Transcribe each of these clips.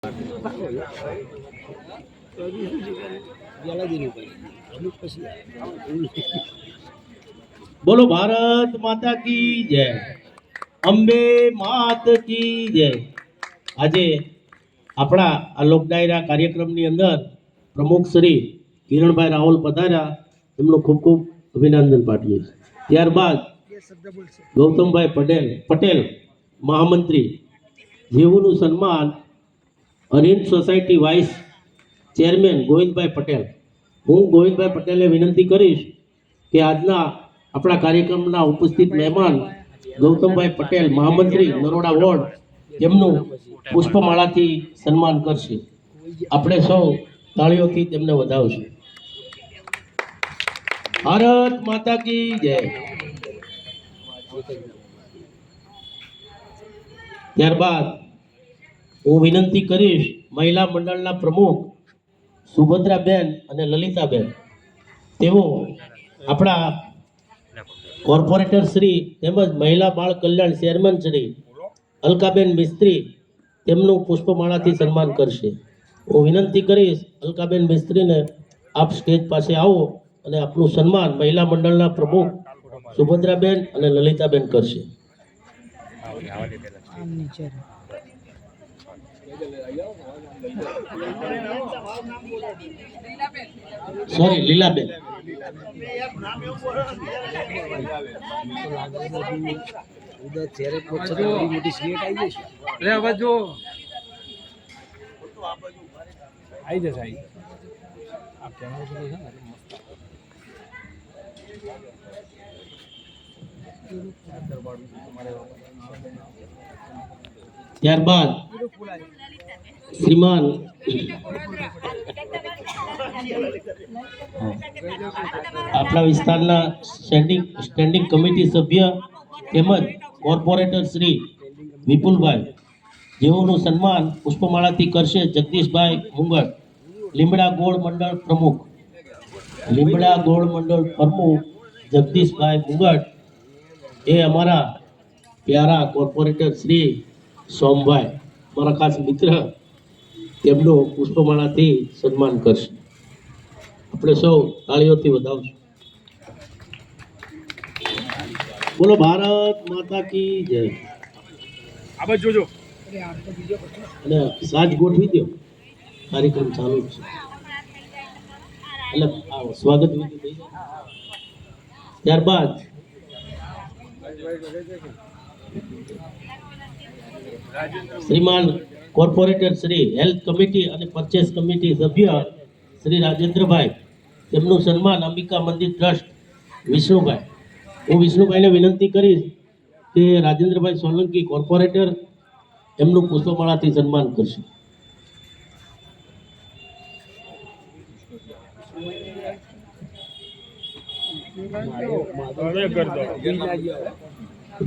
બોલો ભારત માતા કી જય, અંબે માત કી જય। આજે આપણા આ લોક ડાયરા કાર્યક્રમની અંદર પ્રમુખ શ્રી કિરણભાઈ રાહુલ પધાર્યા, એમનું ખૂબ ખૂબ અભિનંદન પાઠવીએ। ત્યારબાદ ગૌતમભાઈ પટેલ મહામંત્રી, જેઓનું સન્માન Arihant society vice chairman Govindbhai Patel. હું ગોવિંદભાઈ પટેલને વિનંતી કરીશ કે આજના આપણા કાર્યક્રમના ઉપસ્થિત મહેમાન ગૌતમભાઈ પટેલ મહામંત્રી નરોડા વોર્ડ, તેમનું પુષ્પમાળાથી સન્માન કરશે। આપણે સૌ તાળીઓથી તેમને વધાવશું। ભારત માતા કી જય। ત્યારબાદ હું વિનંતી કરીશ મહિલા મંડળના પ્રમુખ સુભદ્રાબેન અને લલિતાબેન, તેઓ આપણા કોર્પોરેટર શ્રી તેમજ મહિલા બાળ કલ્યાણ ચેરમેન શ્રી અલકાબેન મિસ્ત્રી, તેમનું પુષ્પમાળાથી સન્માન કરશે। હું વિનંતી કરીશ અલકાબેન મિસ્ત્રીને, આપ સ્ટેજ પાસે આવો અને આપનું સન્માન મહિલા મંડળના પ્રમુખ સુભદ્રાબેન અને લલિતાબેન કરશે। સોરી, લીલાબેન। ત્યારબાદ શ્રીમાન આપણા વિસ્તારના સ્ટેન્ડિંગ કમિટી સભ્ય તેમજ કોર્પોરેટર શ્રી વિપુલભાઈ, જેઓનું સન્માન પુષ્પમાળાથી કરશે જગદીશભાઈ મુંગળ, લીમડા ગોળ મંડળ પ્રમુખ। લીમડા ગોળ મંડળ પ્રમુખ જગદીશભાઈ મુંગળ એ અમારા પ્યારા કોર્પોરેટર શ્રી સોમભાઈ, મારા ખાસ મિત્ર, તેમનું પુષ્પમાળાથી સન્માન કરશે। આપણે સૌ તાળીઓથી વધાવશું। બોલો ભારત માતા કી જય। આ જોજો અને સાજ ગોઠવી દો, કાર્યક્રમ ચાલુ છે એટલે સ્વાગત વિધિ થઈ જાય। ત્યારબાદ શ્રીમાન કોર્પોરેટર શ્રી હેલ્થ કમિટી અને પરચેસ કમિટી સભ્ય શ્રી રાજેન્દ્રભાઈ, તેમનું સન્માન અંબિકા મંદિર ટ્રસ્ટ વિષ્ણુભાઈ। હું વિષ્ણુભાઈને વિનંતી કરીશ કે રાજેન્દ્રભાઈ સોલંકી કોર્પોરેટર, એમનું પુષ્પમાળાથી સન્માન કરશે।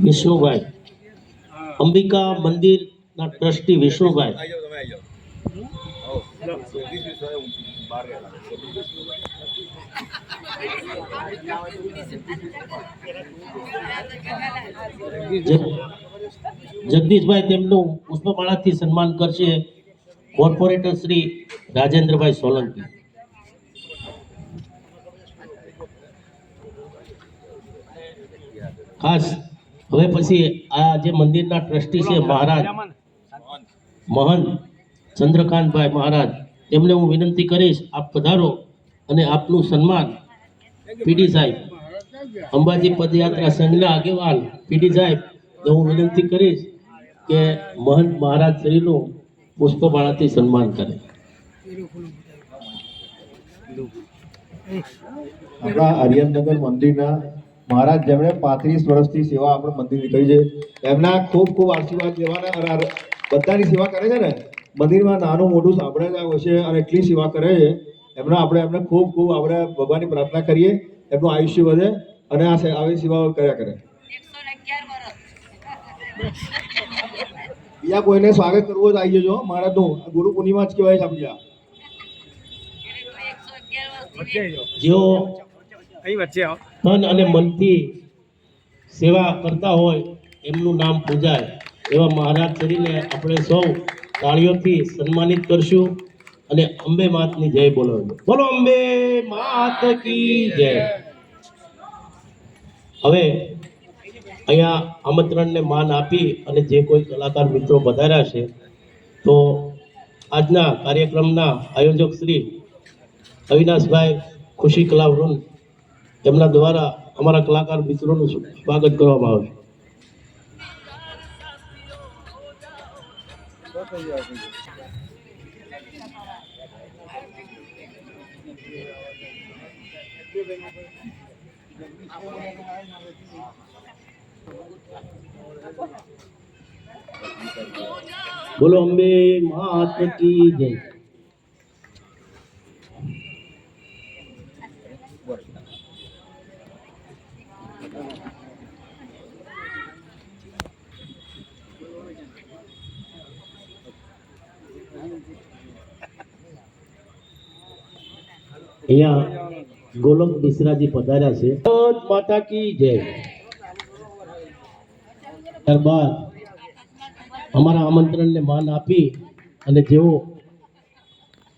વિષ્ણુભાઈ, અંબિકા મંદિરના ટ્રસ્ટી વિષ્ણુભાઈ। જગદીશભાઈ તેમનું પુષ્પમાળાથી સન્માન કરશે કોર્પોરેટર શ્રી રાજેન્દ્રભાઈ સોલંકી। ખાસ હવે પછી આ જે મંદિરના ટ્રસ્ટી છે મહારાજ મહંત ચંદ્રકાંતભાઈ મહારાજ, તેમને હું વિનંતી કરીશ આપ પધારો અને આપનું સન્માન પીડી સાહેબ, અંબાજી પદયાત્રા સંઘના આગેવાન પીડી સાહેબ, હું વિનંતી કરીશ કે મહંત મહારાજ શ્રીનું પુષ્પમાળાથી સન્માન કરે। આપણા હરિયનગર મંદિરના મહારાજ, જેમણે 35 વર્ષથી સેવા આપણે મંદિરની કરી છે, એમના ખૂબ ખૂબ આશીર્વાદ લેવાના। બધાની સેવા કરે છે ને મંદિરમાં, નાનું મોટું સાંભળે છે અને એટલી સેવા કરે છે એમને ખૂબ ખૂબ આપણે ભગવાનની પ્રાર્થના કરીએ, એમનું આયુષ્ય વધે અને આવી સેવાઓ કર્યા કરે। બીજા કોઈને સ્વાગત કરવું હોય તો આવી જજો મહારાજનું, ગુરુ પૂર્ણિમા જ કહેવાય છે સમજ્યા। જેઓ તન અને મનથી સેવા કરતા હોય એમનું નામ પૂજાય, એવા મહારાજ શ્રીને આપણે સૌ તાળીઓથી સન્માનિત કરશું અને અંબે માતની જય બોલાવજો. બોલો અંબે માત કી જય. હવે અહીંયા આમંત્રણને માન આપી અને જે કોઈ કલાકાર મિત્રો પધાર્યા છે, તો આજના કાર્યક્રમના આયોજક શ્રી અવિનાશભાઈ ખુશી કલાવૃંદ એમના દ્વારા અમારા કલાકાર મિત્રોનું સ્વાગત કરવામાં આવશે. બોલો અંબે માત કી જય. અહીંયા ગોલક મિશ્રાજી પધાર્યા છે. ભારત માતા કી જય. ત્યારબાદ અમારા આમંત્રણને માન આપી અને જેઓ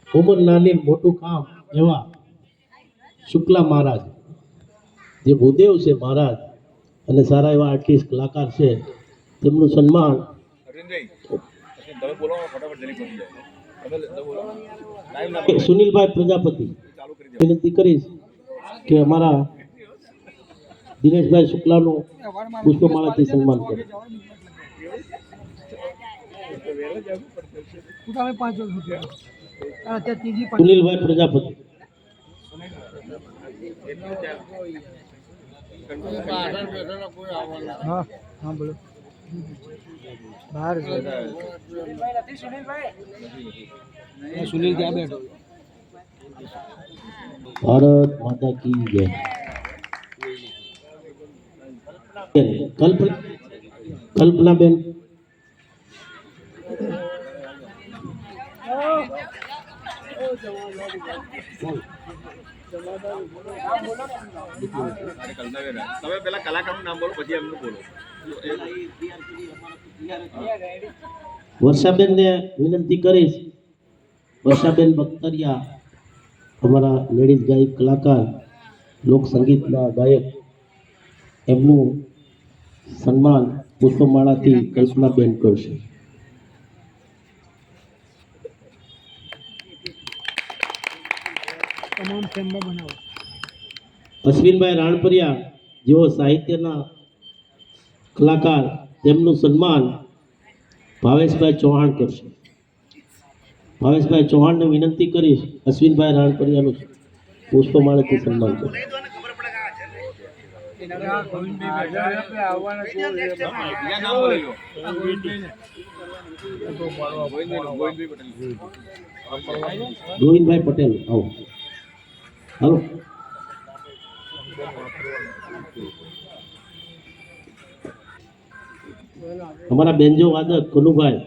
ઉંમર નાની મોટું કામ એવા શુક્લા મહારાજ, જે ભૂદેવ છે મહારાજ અને સારા એવા આર્ટિસ્ટ કલાકાર છે, તેમનું સન્માન સુનિલભાઈ પ્રજાપતિ વિનંતી કરીશ કે અમારા દિનેશભાઈ શુક્લાનું પુષ્પમાળાથી સન્માન કરે. સુનિલભાઈ પ્રજાપતિ. ભારત માતા કી જય. કલ્પનાબેન તમે પેલા કલાકારનું નામ બોલો, પછી એમનું બોલો. વર્ષાબેનને વિનંતી કરીશ. વર્ષાબેન બખ્તરિયા અમારા લેડીઝ ગાયક કલાકાર, લોક સંગીતના ગાયક, એમનું સન્માન પુષ્પમાળાથી કલ્પનાબેન કરશે. અશ્વિનભાઈ રાણપરિયા જેઓ સાહિત્યના કલાકાર, તેમનું સન્માન ભાવેશભાઈ ચૌહાણ કરશે. ભાવેશભાઈ ચૌહાણને વિનંતી કરીશ અશ્વિનભાઈ રાણપરિયાનું પુષ્પમાળાથી સન્માન કરશે. ગોવિંદભાઈ પટેલ આવો. હાલો. અમારા બેન્જો વાદક કનુભાઈ,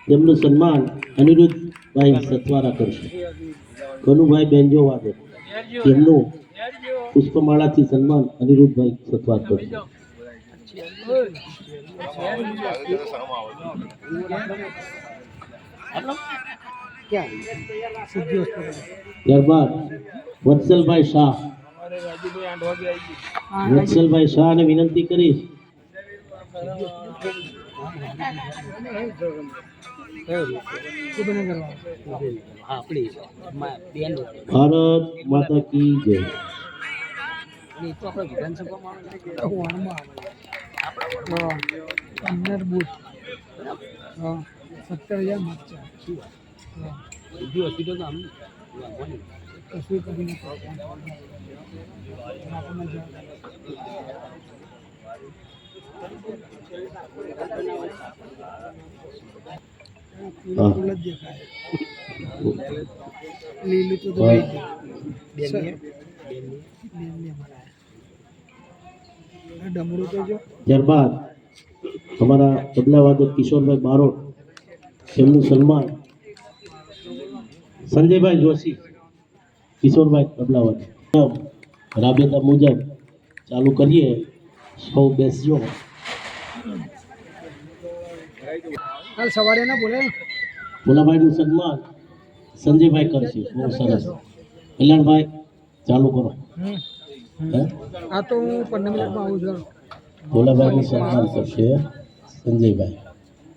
તેમનું સન્માન અનિરુદ્ધભાઈ સતવારા કરશે. કનુભાઈ બેન્જો વાદક, તેમનું પુષ્પમાળાથી સન્માન અનિરુદ્ધભાઈ સતવાર કરશે. ત્યારબાદ વત્સલભાઈ શાહ. વત્સલભાઈ શાહને વિનંતી કરીશ ભારત માતા કી જય. ત્યારબાદ અમારા તબલાવાદક કિશોરભાઈ બારોટ, તેમનું સન્માન સંજયભાઈ જોશી. કિશોરભાઈ તબલાવાદક. રાબેતા મુજબ ચાલુ કરીએ. સૌ બેસજો. કાલ સવારે ના બોલે ભોલાભાઈનું સન્માન સંજયભાઈ કરશે. બહુ સરસ. કલ્યાણભાઈ ચાલુ કરો. હે? આ તો હું 15 મિનિટમાં આવું છું. ભોલાભાઈનું સન્માન કરશે સંજયભાઈ.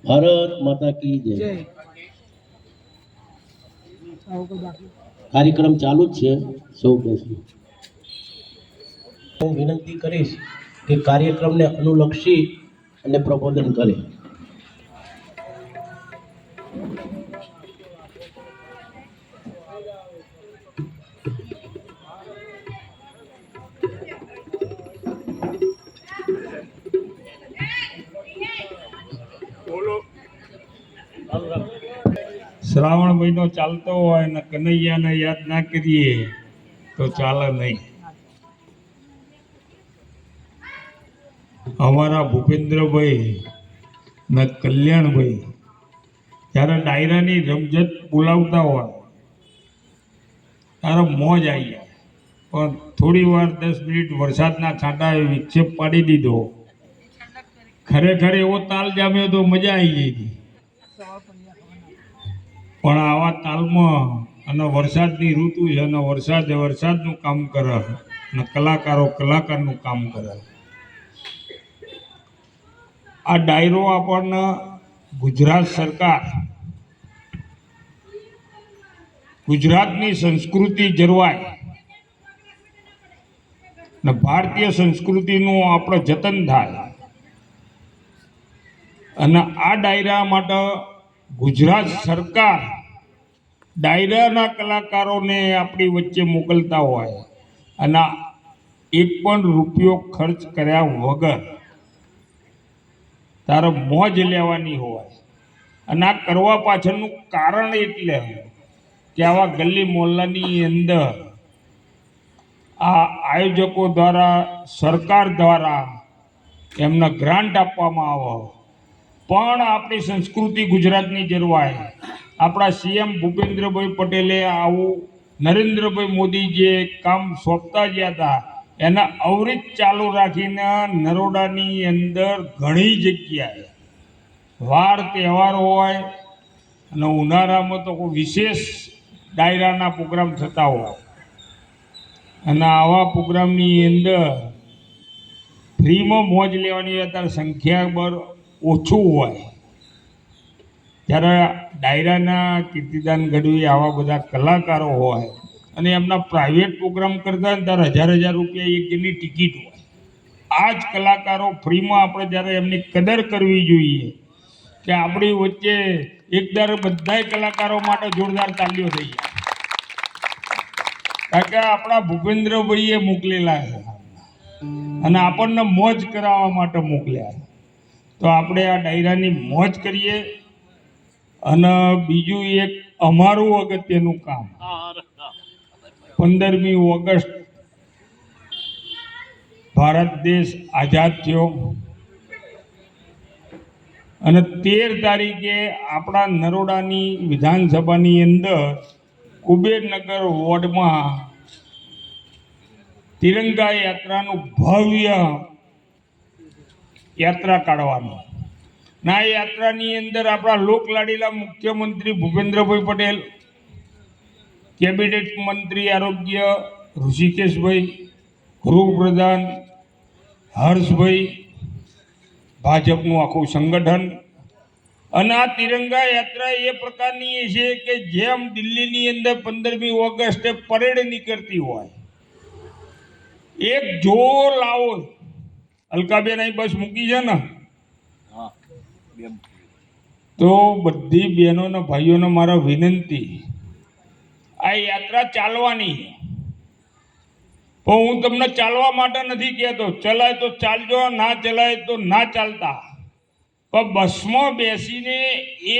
ભારત માતા કી જય. જય આવું કોઈ બાકી કાર્યક્રમ ચાલુ જ છે. સૌ બેસી હું વિનંતી કરીશ કે કાર્યક્રમને અનુલક્ષી અને પ્રબોધન કરે. શ્રાવણ મહિનો ચાલતો હોય ને કનૈયાને યાદ ના કરીએ તો ચાલે નહીં. અમારા ભૂપેન્દ્રભાઈ ને કલ્યાણભાઈ જ્યારે ડાયરાની રમઝટ બોલાવતા હોય ત્યારે મોજ આવી જાય, પણ થોડી વાર 10 મિનિટ વરસાદના છાંટાએ વિક્ષેપ પાડી દીધો. ખરેખર એવો તાલ જામ્યો તો મજા આવી ગઈ હતી. પણ આવા તાલમાં અને વરસાદની ઋતુ છે અને વરસાદનું કામ કરે અને કલાકારો કલાકારનું કામ કરે. આ ડાયરો આપણને ગુજરાત સરકાર ગુજરાતની સંસ્કૃતિ જળવાય ને ભારતીય સંસ્કૃતિનું આપણે જતન થાય અને આ ડાયરા માટે ગુજરાત સરકાર ડાયરાના કલાકારોને આપણી વચ્ચે મોકલતા હોય અને એક પણ રૂપિયો ખર્ચ કર્યા વગર તારે મોજ લેવાની હોય. અને આ કરવા પાછળનું કારણ એટલે કે આવા ગલી મોહલ્લાની અંદર આ આયોજકો દ્વારા સરકાર દ્વારા એમને ગ્રાન્ટ આપવામાં આવે પણ આપણી સંસ્કૃતિ ગુજરાતની જળવાય. આપણા સીએમ ભૂપેન્દ્રભાઈ પટેલે આવું નરેન્દ્રભાઈ મોદી જે કામ સોંપતા ગયા હતા એને અવિરત ચાલુ રાખીને નરોડાની અંદર ઘણી જગ્યાએ વાર તહેવાર હોય અને ઉનાળામાં તો કોઈ વિશેષ ડાયરાના પ્રોગ્રામ થતા હોય અને આવા પ્રોગ્રામની અંદર ફ્રીમાં મોજ લેવાની અત્યારે સંખ્યાબળ ઓછું હોય ત્યારે ડાયરાના કીર્તિદાન ગઢવી આવા બધા કલાકારો હોય અને એમના પ્રાઇવેટ પ્રોગ્રામ કરતા હોય ત્યારે 1000 રૂપિયા એક જણની ટિકિટ હોય. આ જ કલાકારો ફ્રીમાં આપણે જ્યારે એમની કદર કરવી જોઈએ કે આપણી વચ્ચે એકદર બધાય કલાકારો માટે જોરદાર તાલીઓ થઈ જાય. કારણ કે આપણા ભૂપેન્દ્રભાઈએ મોકલેલા છે અને આપણને મોજ કરાવવા માટે મોકલ્યા. તો આપણે આ ડાયરાની મોજ કરીએ. અને બીજું એક અમારું અગત્યનું કામ 15મી ઓગસ્ટ ભારત દેશ આઝાદ થયો અને 13 તારીખે આપણા નરોડાની વિધાનસભાની અંદર કુબેરનગર વોર્ડમાં તિરંગા યાત્રાનું ભવ્ય યાત્રા કાઢવાનું. ના યાત્રાની અંદર આપણા લોકલાડીલા મુખ્યમંત્રી ભૂપેન્દ્રભાઈ પટેલ, કેબિનેટ મંત્રી આરોગ્ય ઋષિકેશભાઈ, ગૃહપ્રધાન હર્ષભાઈ, ભાજપનું આખું સંગઠન અને આ તિરંગા યાત્રા એ પ્રકારની છે કે જેમ દિલ્હીની અંદર 15મી ઓગસ્ટે પરેડ નીકળતી હોય એક જોર લાવો. અલકાબેન અહીં બસ મૂકી છે ને તો બધી બહેનોને ભાઈઓને મારા વિનંતી, આ યાત્રા ચાલવાની પણ હું તમને ચાલવા માટે નથી કહેતો. ચલાય તો ચાલજો, ના ચલાય તો ના ચાલતા, પણ બસમાં બેસીને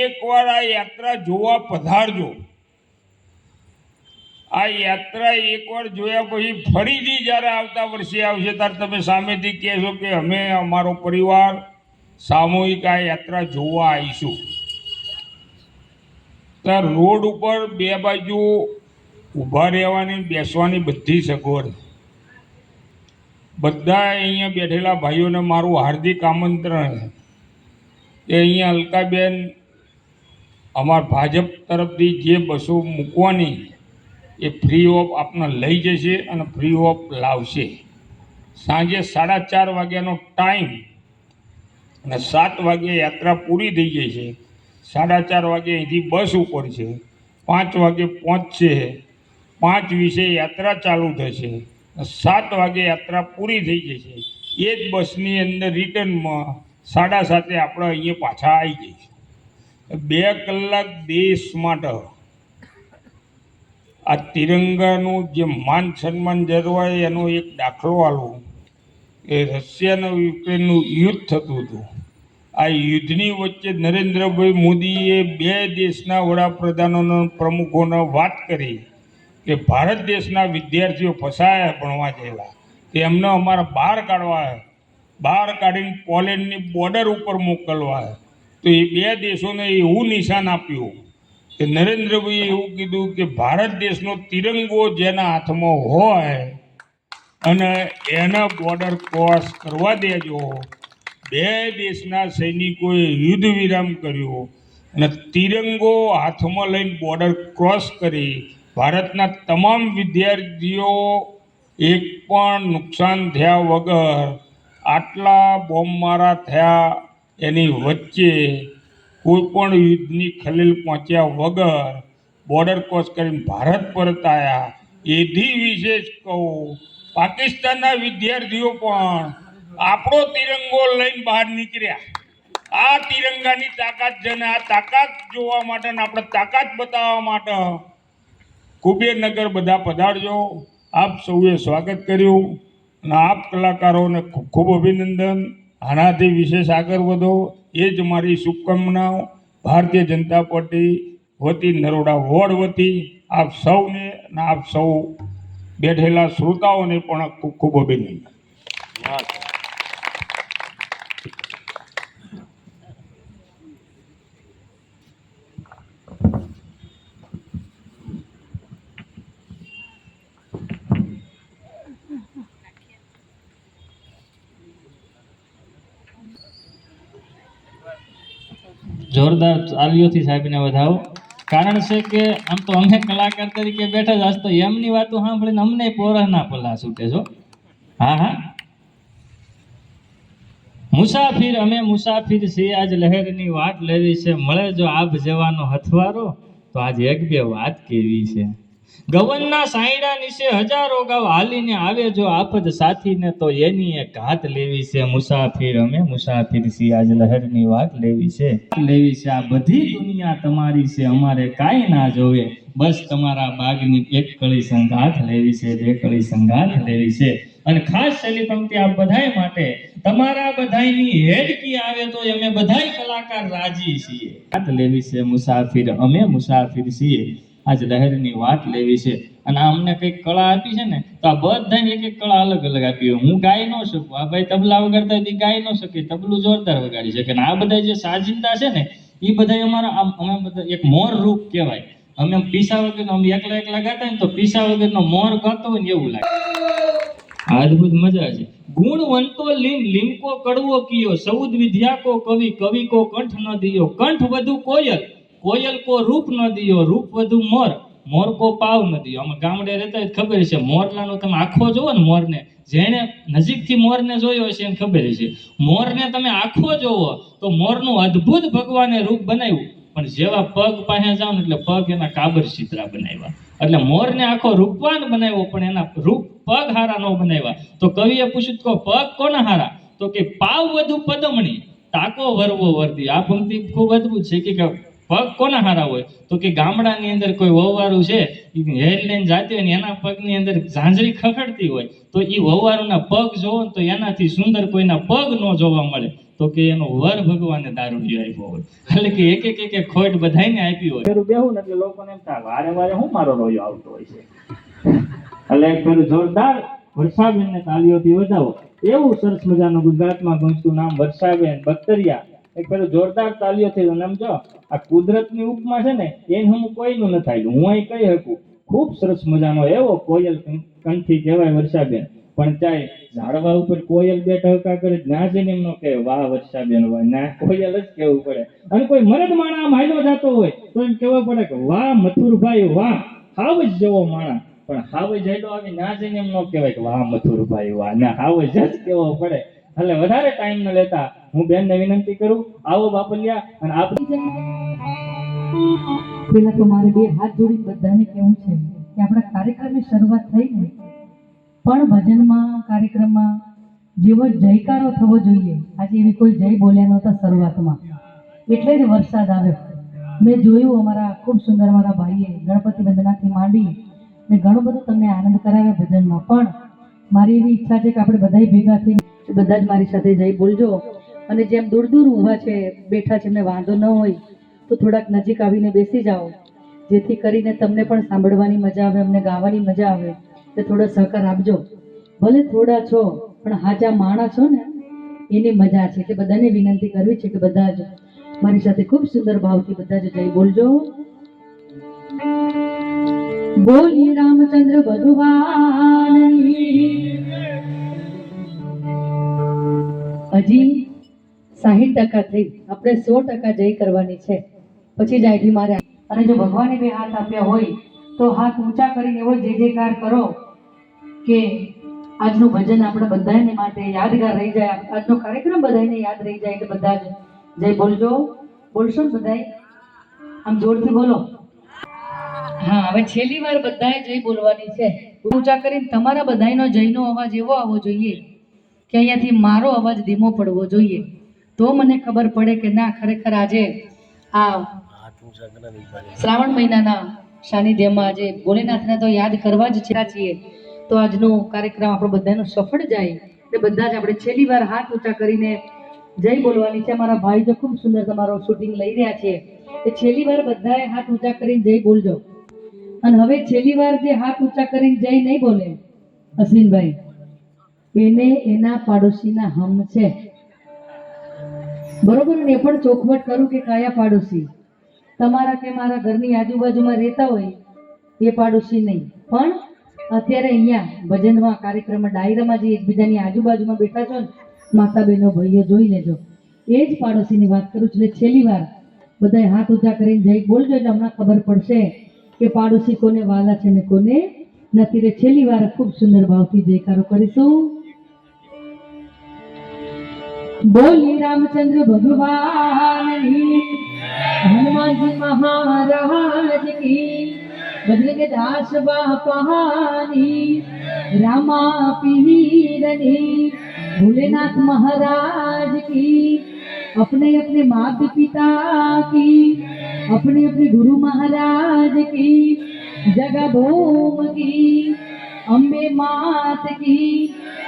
એકવાર આ યાત્રા જોવા પધારજો. આ યાત્રા એકવાર જોયા પછી ફરીથી જ્યારે આવતા વર્ષે આવશે ત્યારે તમે સામેથી કહેશો કે અમે અમારો પરિવાર સામૂહિક આ યાત્રા જોવા આવીશું. ત્યાં રોડ ઉપર બે બાજુ ઊભા રહેવાની બેસવાની બધી સગવડ. બધા અહીંયા બેઠેલા ભાઈઓને મારું હાર્દિક આમંત્રણ કે અહીંયા અલકાબેન અમાર ભાજપ તરફથી જે બસો મૂકવાની એ ફ્રી ઓફ આપને લઈ જશે અને ફ્રી ઓફ લાવશે. સાંજે 4:30 વાગ્યાનો ટાઈમ અને 7 વાગ્યે યાત્રા પૂરી થઈ ગઈ છે. 4:30 વાગે અહીંથી બસ ઉપર છે, 5 વાગે પહોંચશે, 5:20 યાત્રા ચાલુ થશે, 7 વાગે યાત્રા પૂરી થઈ જશે. એ જ બસની અંદર રિટર્નમાં 7:30 આપણે અહીંયા પાછા આવી જઈશું. 2 કલાક દેશ માટે આ તિરંગાનું જે માન સન્માન જળવાય એનો એક દાખલો આલું. એ રશિયા અને યુક્રેનનું યુદ્ધ થતું હતું. આ યુદ્ધની વચ્ચે નરેન્દ્રભાઈ મોદીએ 2 દેશના વડાપ્રધાનોનો પ્રમુખોને વાત કરી કે ભારત દેશના વિદ્યાર્થીઓ ફસાયા ભણવા ગયેલા તેમને અમારા બહાર કાઢવા, બહાર કાઢીને પોલેન્ડની બોર્ડર ઉપર મોકલવા. તો એ 2 દેશોને એવું નિશાન આપ્યું કે નરેન્દ્રભાઈએ એવું કીધું કે ભારત દેશનો તિરંગો જેના હાથમાં હોય અને એના બોર્ડર ક્રોસ કરવા દેજો. 2 દેશના સૈનિકોએ યુદ્ધ વિરામ કર્યો અને તિરંગો હાથમાં લઈને બોર્ડર ક્રોસ કરી. ભારતના તમામ વિદ્યાર્થીઓ એક પણ નુકસાન થયા વગર, આટલા બોમ્બમારા થયા એની વચ્ચે કોઈ પણ યુદ્ધની ખલેલ પહોંચ્યા વગર બોર્ડર ક્રોસ કરીને ભારત પરત આવ્યા. એથી વિશેષ કહું, પાકિસ્તાનના વિદ્યાર્થીઓ પણ આપણો તિરંગો લઈને બહાર નીકળ્યા. આ તિરંગાની તાકાત છે ને આ તાકાત જોવા માટે ને આપણે તાકાત બતાવવા માટે કુબેરનગર બધા પધારજો. આપ સૌએ સ્વાગત કર્યું અને આપ કલાકારોને ખૂબ ખૂબ અભિનંદન. આનાથી વિશેષ આગળ વધો એ જ મારી શુભકામનાઓ. ભારતીય જનતા પાર્ટી વતી, નરોડા વોર્ડ વતી આપ સૌને અને આપ સૌ બેઠેલા શ્રોતાઓને પણ ખૂબ ખૂબ અભિનંદન. જોરદાર તાલીઓથી સાહેબને વધાવો. કારણ છે કે આમ તો અમે કલાકાર તરીકે બેઠા જ, આજ તો એમની વાતો સાંભળીને અમને પોરાના પલ્લા છૂટે છો. હા હા, મુસાફિર અમે મુસાફિર છીએ, આજ લહેરની વાટ લેવી છે. મળે જો આભ જવાનો હથવારો તો આજ 1-2 વાત કેવી છે. ગવનના સાયડા નીચે હજારો ગાવ હાલીને આવે જો આફત સાથીને તો એની એક ઘાત લેવી છે. મુસાફિર અમે મુસાફિર છીએ, આજ લહેરની વાત લેવી છે. આ બધી દુનિયા તમારી છે, અમારે કાંઈ ના જોવે. બસ તમારા બાગની એક કળી સંગાથ લેવી છે, 2 કળી સંગાથ લેવી છે. અને ખાસ છેલ્લી પંક્તિ આપ બધાય માટે, તમારા બધાયની હેડકી આવે તો અમે બધાય કલાકાર રાજી છીએ. વાત લેવી છે મુસાફિર અમે મુસાફિર છીએ, આજ લહેરની વાત લેવી છે. અને આ અમને કંઈક કળા આપી છે ને, તો આ બધાને એક એક કળા અલગ અલગ આપી હોય. હું ગાઈ ન શકું, આ ભાઈ તબલા વગાડતા હોય ગાઈ ન શકે, તબલું જોરદાર વગાડી શકે. અને આ બધા જે સાજિંદા છે ને એ બધા અમારા અમે બધા એક મોર રૂપ કહેવાય. અમે પીસા વગરનો, અમે એકલા ગાતા હોય ને તો પીસા વગરનો મોર ગાતો હોય ને એવું લાગે. અદ્ભુત મજા છે. ગુણવંતો લીમકો કડવો કિયો, સૌદ વિદ્યા કો કવિ, કવિ કો કંઠ ન દિયો, કંઠ વધુ કોયલ, કોયલ કો રૂપ ન દિયો, રૂપ વધુ મોર, મોર કો પાવ ન દિયો. અમે ગામડે રહેતા ખબર છે, મોરલાનો તમે આખો જોવો ને, મોરને જેણે નજીકથી મોરને જોયો હશે એને ખબર છે. મોરને તમે આખો જોવો તો મોરનું અદ્ભુત ભગવાને રૂપ બનાવ્યું, પણ જેવા પગ પાસે જાવ ને એટલે પગ એના કાબર ચિત્રા બનાવ્યા. એટલે મોરને આખો રૂપવાન બનાવ્યો, પણ એના રૂપ પગ હારા ન બનાવ્યા. તો કવિએ પૂછ્યું તો પગ કોના હારા? તો કે પાવ વધુ પદમણી, તાકો વરવો વર્દી. આ પંક્તિ ખૂબ અદ્ભુત છે કે પગ કોના હારા હોય? તો કે ગામડાની અંદર કોઈ વહવારું છે, હેડ લઈને જાતી હોય ને એના પગની અંદર ઝાંઝરી ખખડતી હોય, તો એ વહવારુના પગ જોવો ને તો એનાથી સુંદર કોઈના પગ ન જોવા મળે. તો કે એનો વર ભગવાને દારૂડિયો આપ્યો હોય. એટલે કે એક ખોટ બધાને આપી હોય. પેલું બેહું ને એટલે લોકોને એમ થાય વારે વારે હું મારો રોયો આવતો હોય છે. એટલે પેલું જોરદાર વર્ષાબેનને તાલીઓથી વધાવો. એવું સરસ મજાનું ગુજરાતમાં ગૂંજતું નામ વર્ષાબેન બખ્તરિયા. એક પેલું જોરદાર તાલીઓથી નામ જો. આ કુદરતની ઉપમા છે ને એને હું કોઈનું ન થાય, હું અહીં કહી શકું. ખૂબ સરસ મજાનો એવો કોયલ કંઠી કહેવાય વર્ષાબેન. પણ ચાય ઝાડવા ઉપર કોયલ બે ટહકા કરે ના જઈને એમ ન કહે વાહ વર્ષાબેન વાહ, ના કોયલ જ કહેવું પડે. અને કોઈ મરદ માણા આમ હાલ્યો જતો હોય તો એમ કહેવું પડે કે વાહ મથુરભાઈ વાહ, હાવ જ જેવો માણા. પણ હાવ જ હેડો આવી ના જઈને એમ ન કહેવાય કે વાહ મથુરભાઈ વાહ, ના હાવ જ કહેવો પડે. એટલે વધારે ટાઈમ ન લેતા હું બેનને વિનંતી કરું, આવો બાપલિયા. અને આપ પેલા તો મારે બે હાથ જોડી બધાને કહેવું છે કે આપણા કાર્યક્રમની શરૂઆત થઈ ને, પણ ભજનમાં કાર્યક્રમમાં જેવો જયકારો થવો જોઈએ, આજે એવી કોઈ જય બોલ્યા નહોતા શરૂઆતમાં, એટલે જ વરસાદ આવ્યો. મેં જોયું અમારા ખૂબ સુંદર મારા ભાઈએ ગણપતિ વંદનાથી માંડી ને ઘણું બધું તમને આનંદ કરાવ્યા ભજનમાં. પણ મારી એવી ઈચ્છા છે કે આપણે બધા ભેગા થઈ બધા જ મારી સાથે જય બોલજો. અને જેમ દૂર દૂર ઊભા છે બેઠા છે એમને વાંધો ન હોય તો થોડાક નજીક આવીને બેસી જાઓ, જેથી કરીને તમને પણ સાંભળવાની મજા આવે, અમને ગાવાની મજા આવે. તો થોડો સહકાર આપજો. ભલે થોડા છો પણ હાજા માણસ છો ને એની મજા છે. એટલે બધાને વિનંતી કરવી છે કે બધા જ મારી સાથે ખૂબ સુંદર ભાવથી બધા જ જય બોલજો. બોલી રામચંદ્ર ભગવાનની. હજી 60% થઈ, આપણે 100% જય કરવાની છે. પછી જ આઈથી મારે. અને જો ભગવાને બે હાથ આપ્યા હોય તો હાથ ઊંચા કરીને એવો જય જયકાર કરો કે આજનું ભજન આપણે બધાને માટે યાદગાર રહી જાય, આજનો કાર્યક્રમ બધાને યાદ રહી જાય. એટલે બધા જ જય બોલજો. બોલશો ને બધાય? આમ જોરથી બોલો. હા, હવે છેલ્લી વાર બધાએ જય બોલવાની છે. ઊંચા કરીને તમારા બધાનો જયનો અવાજ એવો આવવો જોઈએ કે અહીંયાથી મારો અવાજ ધીમો પડવો જોઈએ. તો મને ખબર પડે કે ના ખરેખર આજે આ શ્રાવણ મહિનાના સાનિધ્યમાં આજે ભોલેનાથને તો યાદ કરવા જ છીએ. તો આજનો કાર્યક્રમ આપણો બધાનો સફળ જાય. એટલે બધા જ આપણે છેલ્લી વાર હાથ ઊંચા કરીને જય બોલવાની છે. અમારા ભાઈ તો ખૂબ સુંદર તમારો શૂટિંગ લઈ રહ્યા છે. એ છેલ્લી વાર બધાએ હાથ ઊંચા કરીને જય બોલજો. અને હવે છેલ્લી વાર જે હાથ ઊંચા કરીને જય નહીં બોલે અશ્વિનભાઈ, એને એના પાડોશીના હમ છે. બરોબર ને? એ પણ ચોખવટ કરું કે કયા પાડોશી તમારા કે મારા ઘરની આજુબાજુમાં રહેતા હોય એ પાડોશી નહીં. પણ અત્યારે અહીંયા ભજનમાં કાર્યક્રમમાં ડાયરામાં જે એકબીજાની આજુબાજુમાં બેઠા છો ને માતા બહેનો ભાઈઓ જોઈ લેજો, એ જ પાડોશીની વાત કરું છું. એટલે છેલ્લી વાર બધાએ હાથ ઊંચા કરીને જઈ બોલજો. એટલે હમણાં ખબર પડશે કે પાડોશી કોને વાલા છે ને કોને નથી. રે છેલ્લી વાર ખૂબ સુંદર ભાવથી જયકારો કરીશું. બોલી રામચંદ્ર ભગવાનની, હનુમાનજી મહારાજ કી, બજરંગ દાસ બાપાની, રામા પીરની, भोलेनाथ महाराज की, अपने अपने माता पिता की, अपने अपने गुरु महाराज की, जगदोम की, अम्बे मात की,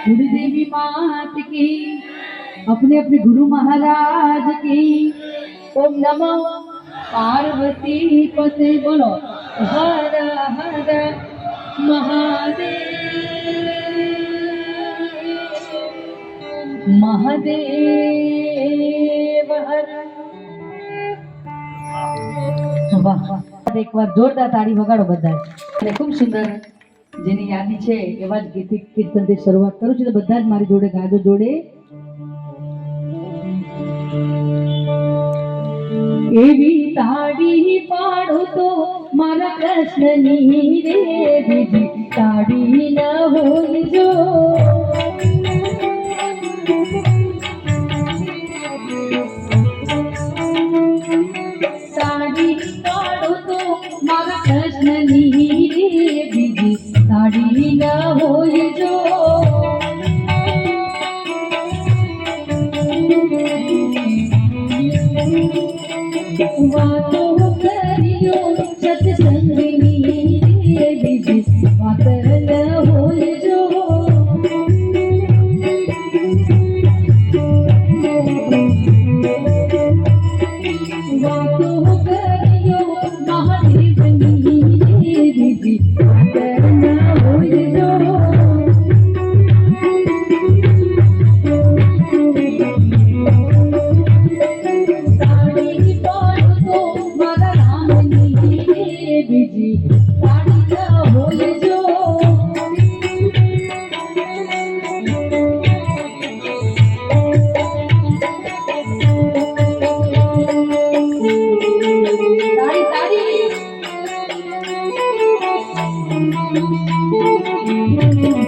गुरुदेवी मात की, अपने अपने गुरु महाराज की। ओम नमो पार्वती पते, बोलो हर हर महादेव हर। वाह, एक बार जोरदार ताड़ी वगाड़ो बधाय। અને ખૂબ સુંદર જેની યાદી છે એવા જ ગીત કીર્તનથી શરૂઆત કરું છું. બધા જ મારી જોડે ગાજો જોડે. એવી તાળી પાડો તો મારા કૃષ્ણની રે, બીજી તાળી ન હોય જો, તાળી પાડો તો મારા કૃષ્ણની રે, બીજી તાળી ન હોય જો, વાતો કર્યો સત્સંગની રે, બીજી વાત ન હોય જો, વાતો કર્યો મહાદેવની રે, બીજી વાત ન હોય જો, તાળી પાડો તો મારા રામની રે,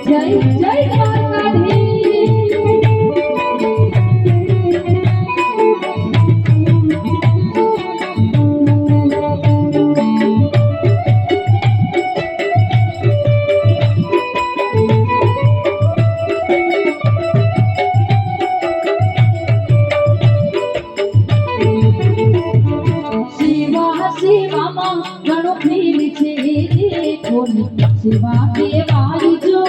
જય જય દ્વારકાધીશ. સેવા સેવામાં ઘણો પ્રેમ છે કોની સેવા કેવાય જો.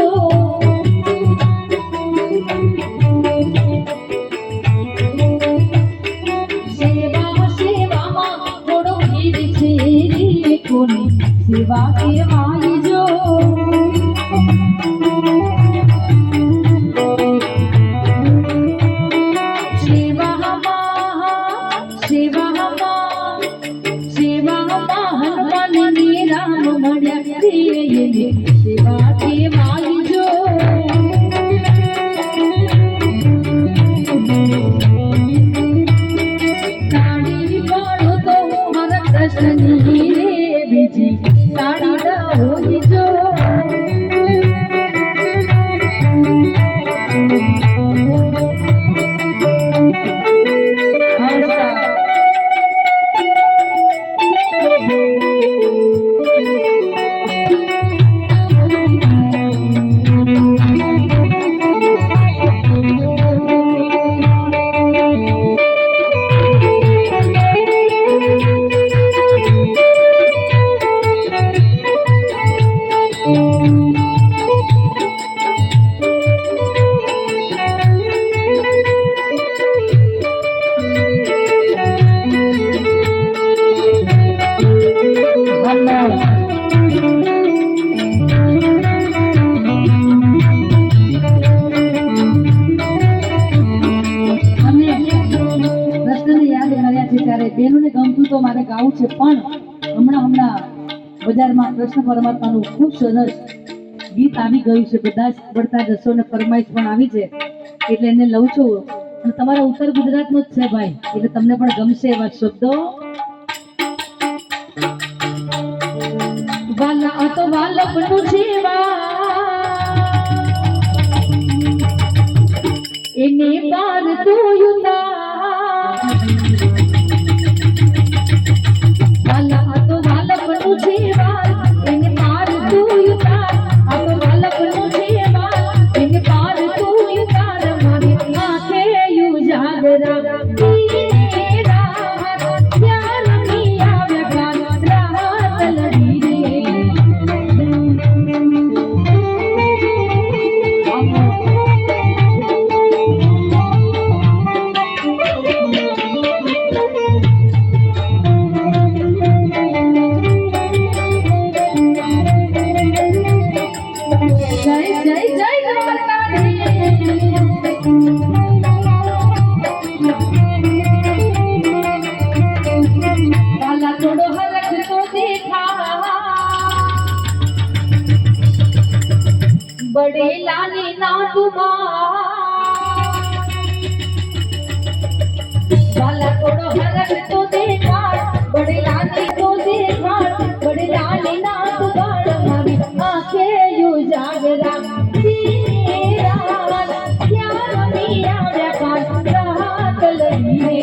સેવા સેવામાં ઘણો પ્રેમ છે કોની સેવા કેવાય જો. સેવામાં હનુમાનને રામ મળ્યા રે સેવા કેવાય જો. તાળી પાડો તો મારા કૃષ્ણની રે બીજી તાળી ના હોય જો. ત્યારે બેનોને ગમતું તો મારે ગાવું છે, પણ હમણાં બજારમાં કૃષ્ણ પરમાત્માનું ખૂબ સરસ ગીત આવી ગયું છે. બધા જ પડતા જશો ને ફરમાઈશ પણ આવી છે, એટલે એને લઉં છું. અને તમારા ઉત્તર ગુજરાતનું જ છે ભાઈ, એટલે તમને પણ ગમશે એવા શબ્દો. વાલા તો વાલપનું સેવા એને બાર તો વાલા તો વાલપનું સેવા એને પાર તો યુતાર. આ તો વાલપનું સેવા એને પાર તો યુતાર. મારી આંખે યુજાગરા बड़े लाली नातुमा वाला थोड़ो हरक तो देखा. बड़े लाली तो देखा, बड़े लाली नातुमा. हमारी आंखें यू जागरा तेरा प्यार मिया व्यापार राहत लगी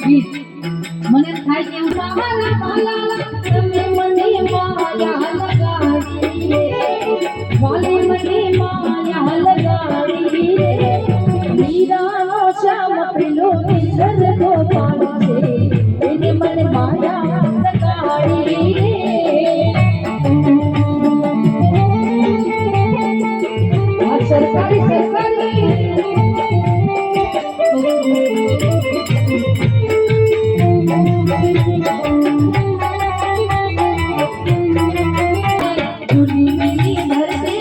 ગીત મને થાય કે મારા માલા તમે મને માયા લગાડી વાલે મને માયા લગાડી મીરાનો શ્યામ પેલો નિંદર ગોપાલ છે એને મને માયા લગાડી સરકારી સરકારી झूली मेरी भर दे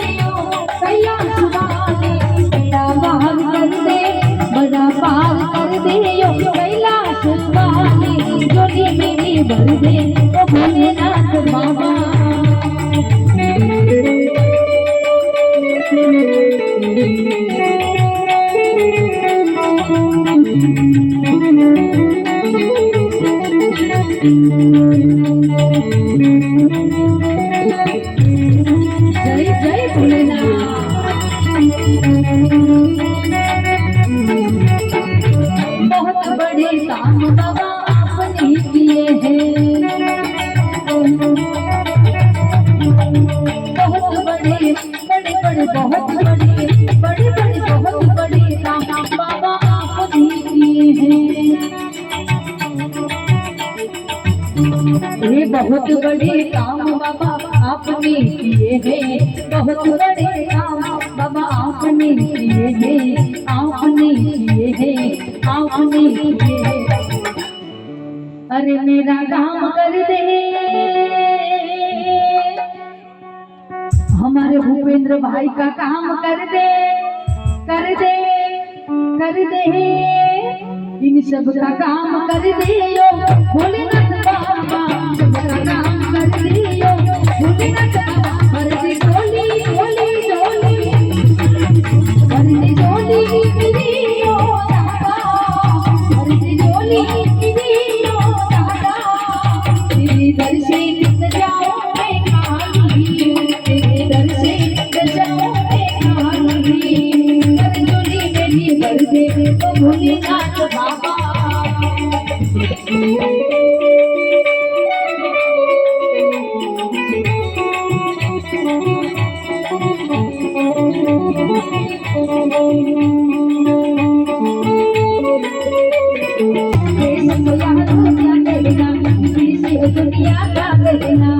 कैलाश वाले बड़ा पार कर दे बड़ा पार कर दे कैलाश वाले झूली मेरी भर दे ओ भोलेनाथ बाबा जय जय भोलेनाथ बहुत बड़े काम बाबा आपने किए हैं बहुत बड़े बड़े बड़े बहुत बड़े काम बाबा आपने किए हैं ये बहुत बड़े काम बाबा आपने किए हैं बहुत बड़े काम बाबा आपने किए हैं आपने किए हैं आपने किए हैं अरे मेरा काम कर दे हमारे भूपेंद्र भाई का काम कर दे कर दे कर दे इन सब का काम कर दियो भोलेनाथ बाबा सबका काम कर दियो भोलेनाथ बाबा भरती झोली झोली झोली भरती झोली दियो दादा भरती झोली दियो दादा तेरे दर से निकल जाओ मैं खाली तेरे दर से निकल जाओ मैं खाली भर झोली मेरी भर दे तो भोलेनाथ बाबा दुनिया का करना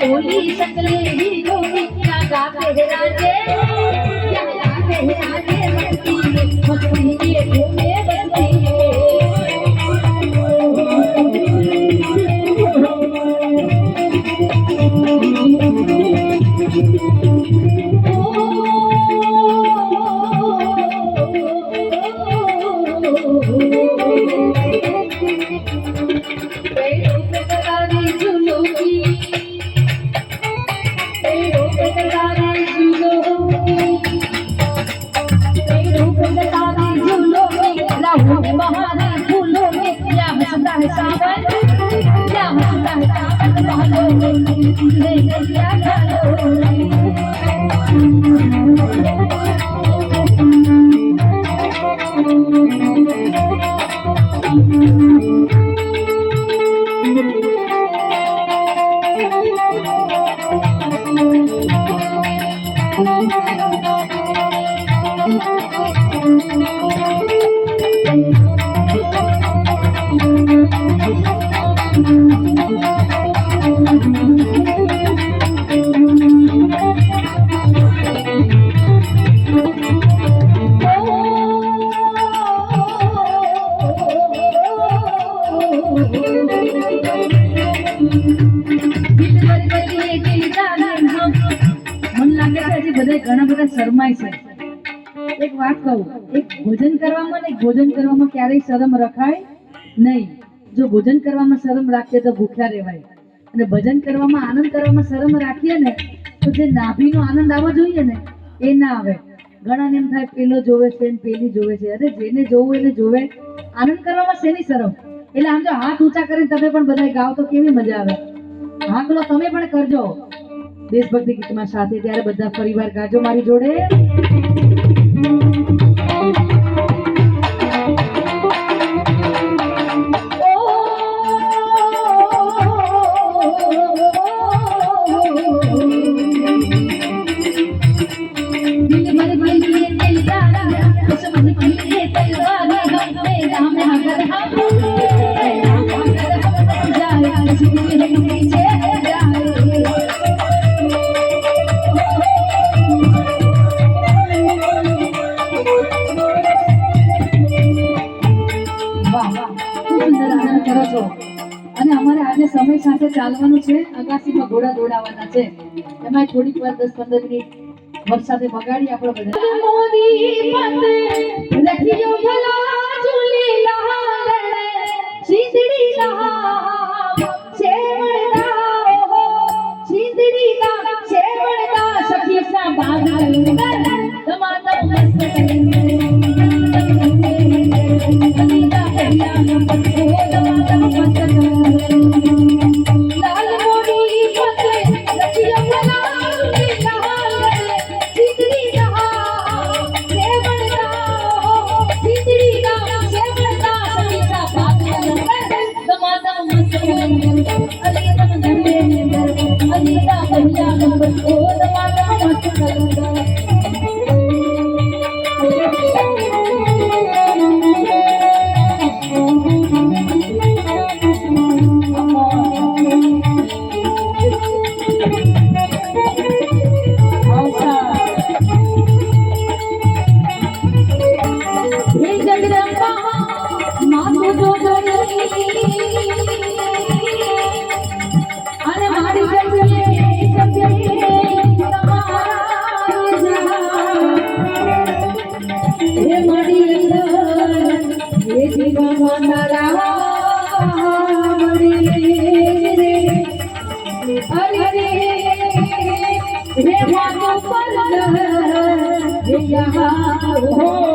बोली सकले हीरो क्या गाते राजे क्या गाते राजे मस्ती ये घूमे फूलों में क्या हंसता है सावन क्या हंसता है सावन बालों में क्या ઘણા બધા શરમાય છે એક વાત કહું એક ભોજન કરવામાં ને ભોજન કરવામાં ક્યારેય શરમ રખાય નહીં જો ભોજન કરવામાં શરમ રાખીએ તો ભૂખ્યા રહેવાય અને ભજન કરવામાં આનંદ કરવામાં શરમ રાખીએ ને તો જે નાભીનો આનંદ આવવો જોઈએ ને એ ના આવે ઘણાને એમ થાય પેલો જોવે છે ને પેલી જોવે છે અરે જેને જોવું એને જોવે આનંદ કરવામાં શેની શરમ એટલે આમ જો હાથ ઊંચા કરીને તમે પણ બધાય ગાઓ તો કેવી મજા આવે હાકલો તમે પણ કરજો દેશભક્તિ ગીતમાં સાથે ત્યારે બધા પરિવાર ગાજો મારી જોડે સમય સાથે ચાલવાનું છે, અગાસીમાં ઘોડા દોડાવવાના છે, એમાં થોડીક વાર 10-15 મિનિટ વરસાદે બગાડી આપણે બધા મોદી પતે લખિયો ભલા ઝૂલી લહાલે શીંદડી લહા શેવડદા ઓહો શીંદડી ના શેવડદા સખી સા બાગ તમાતા મસ્ત અલીદા કરિયા પત્તો તમાતા મસ્ત લાલ મોદી પતે લખિયો ભલા ઝૂલી લહાલે શીંદડી લહા શેવડદા ઓહો શીંદડી ના શેવડદા સખી સા બાગ તમાતા મસ્ત અલીદા અલીદા કરિયા પત્તો તમાતા મસ્ત हे जगदंबा मातु जो अरे मारी जगले हे मारी ये जीवा मंदरा अरे रे मातु पर यहाँ हो